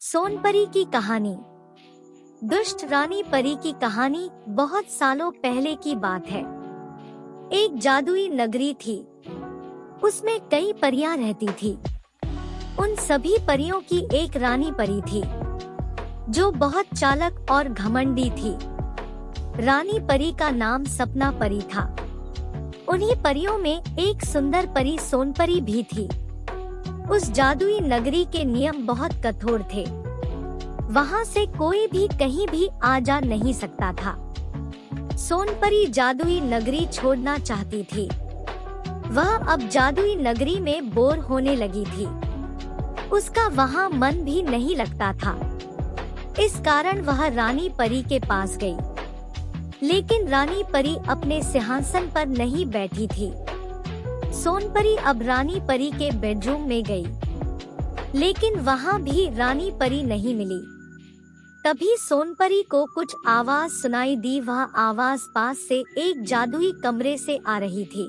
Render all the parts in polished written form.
सोनपरी की कहानी। दुष्ट रानी परी की कहानी बहुत सालों पहले की बात है। एक जादुई नगरी थी। उसमें कई परियां रहती थी। उन सभी परियों की एक रानी परी थी जो बहुत चालक और घमंडी थी। रानी परी का नाम सपना परी था। उन्हीं परियों में एक सुंदर परी सोनपरी भी थी। उस जादुई नगरी के नियम बहुत कठोर थे। वहाँ से कोई भी कहीं भी आ जा नहीं सकता था। सोनपरी जादुई नगरी छोड़ना चाहती थी। वह अब जादुई नगरी में बोर होने लगी थी। उसका वहाँ मन भी नहीं लगता था। इस कारण वह रानी परी के पास गई। लेकिन रानी परी अपने सिंहासन पर नहीं बैठी थी। सोनपरी अब रानी परी के बेडरूम में गई, लेकिन वहाँ भी रानी परी नहीं मिली। तभी सोनपरी को कुछ आवाज सुनाई दी। वह आवाज पास से एक जादुई कमरे से आ रही थी।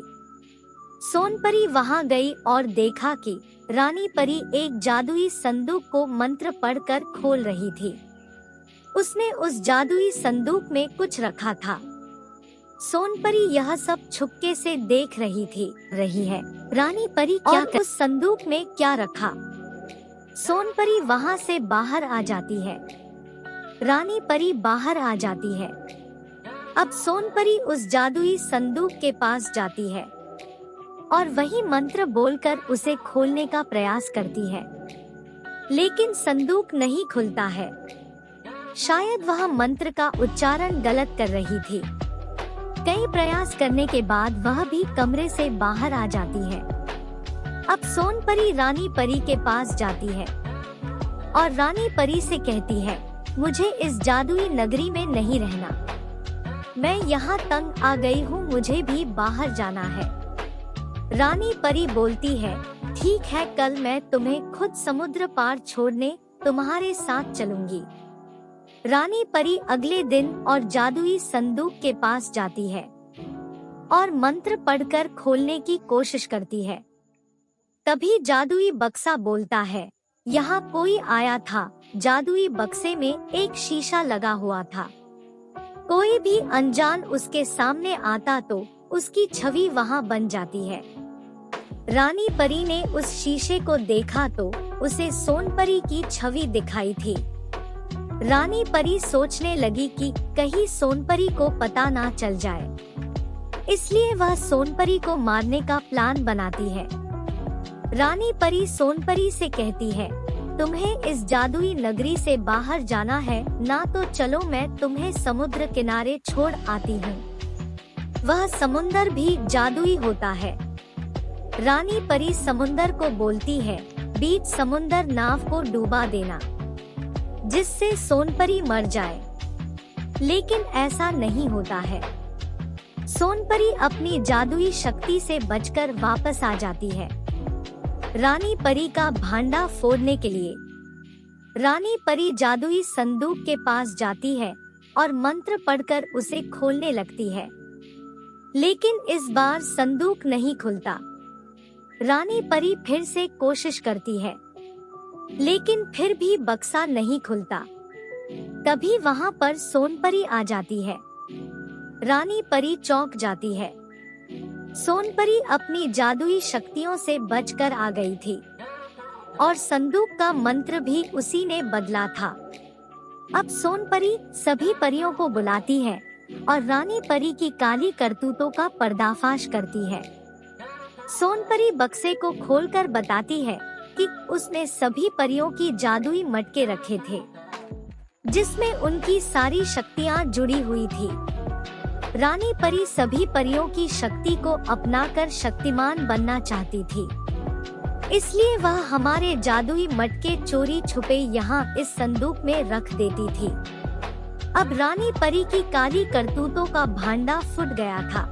सोनपरी वहाँ गई और देखा कि रानी परी एक जादुई संदूक को मंत्र पढ़कर खोल रही थी। उसने उस जादुई संदूक में कुछ रखा था। सोनपरी यह सब छुपके से देख रही है। रानी परी क्या उस संदूक में क्या रखा? सोनपरी वहाँ से बाहर आ जाती है। रानी परी बाहर आ जाती है। अब सोनपरी उस जादुई संदूक के पास जाती है और वही मंत्र बोलकर उसे खोलने का प्रयास करती है, लेकिन संदूक नहीं खुलता है। शायद वह मंत्र का उच्चारण गलत कर रही थी। कई प्रयास करने के बाद वह भी कमरे से बाहर आ जाती है। अब सोनपरी रानी परी के पास जाती है और रानी परी से कहती है, मुझे इस जादुई नगरी में नहीं रहना। मैं यहाँ तंग आ गई हूँ, मुझे भी बाहर जाना है। रानी परी बोलती है, ठीक है, कल मैं तुम्हें खुद समुद्र पार छोड़ने तुम्हारे साथ चलूंगी। रानी परी अगले दिन और जादुई संदूक के पास जाती है और मंत्र पढ़कर खोलने की कोशिश करती है। तभी जादुई बक्सा बोलता है, यहाँ कोई आया था। जादुई बक्से में एक शीशा लगा हुआ था। कोई भी अनजान उसके सामने आता तो उसकी छवि वहाँ बन जाती है। रानी परी ने उस शीशे को देखा तो उसे सोनपरी की छवि दिखाई थी। रानी परी सोचने लगी कि कहीं सोनपरी को पता ना चल जाए, इसलिए वह सोनपरी को मारने का प्लान बनाती है। रानी परी सोनपरी से कहती है, तुम्हें इस जादुई नगरी से बाहर जाना है ना, तो चलो मैं तुम्हें समुद्र किनारे छोड़ आती हूँ। वह समुंदर भी जादुई होता है। रानी परी समुंदर को बोलती है, बीच समुंदर नाव को डूबा देना, जिससे सोनपरी मर जाए। लेकिन ऐसा नहीं होता है। सोनपरी अपनी जादुई शक्ति से बचकर वापस आ जाती है रानी परी का भांडा फोड़ने के लिए। रानी परी जादुई संदूक के पास जाती है और मंत्र पढ़कर उसे खोलने लगती है, लेकिन इस बार संदूक नहीं खुलता। रानी परी फिर से कोशिश करती है, लेकिन फिर भी बक्सा नहीं खुलता। तभी वहाँ पर सोनपरी आ जाती है। रानी परी चौंक जाती है। सोनपरी अपनी जादुई शक्तियों से बचकर आ गई थी और संदूक का मंत्र भी उसी ने बदला था। अब सोनपरी सभी परियों को बुलाती है और रानी परी की काली करतूतों का पर्दाफाश करती है। सोनपरी बक्से को खोलकर बताती है कि उसने सभी परियों की जादुई मटके रखे थे, जिसमें उनकी सारी शक्तियाँ जुड़ी हुई थी। रानी परी सभी परियों की शक्ति को अपनाकर शक्तिमान बनना चाहती थी, इसलिए वह हमारे जादुई मटके चोरी छुपे यहाँ इस संदूक में रख देती थी। अब रानी परी की काली करतूतों का भांडा फूट गया था।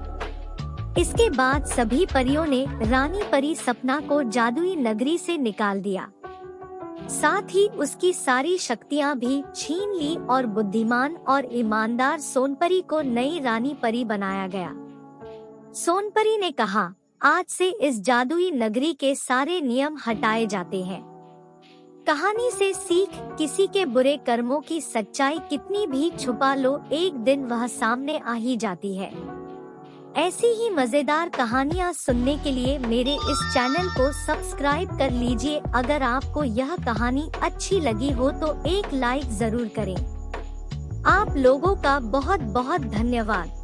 इसके बाद सभी परियों ने रानी परी सपना को जादुई नगरी से निकाल दिया। साथ ही उसकी सारी शक्तियां भी छीन ली और बुद्धिमान और ईमानदार सोनपरी को नई रानी परी बनाया गया। सोनपरी ने कहा, आज से इस जादुई नगरी के सारे नियम हटाए जाते हैं। कहानी से सीख, किसी के बुरे कर्मों की सच्चाई कितनी भी छुपा लो, एक दिन वह सामने आ ही जाती है। ऐसी ही मजेदार कहानियाँ सुनने के लिए मेरे इस चैनल को सब्सक्राइब कर लीजिए। अगर आपको यह कहानी अच्छी लगी हो तो एक लाइक जरूर करें। आप लोगों का बहुत बहुत धन्यवाद।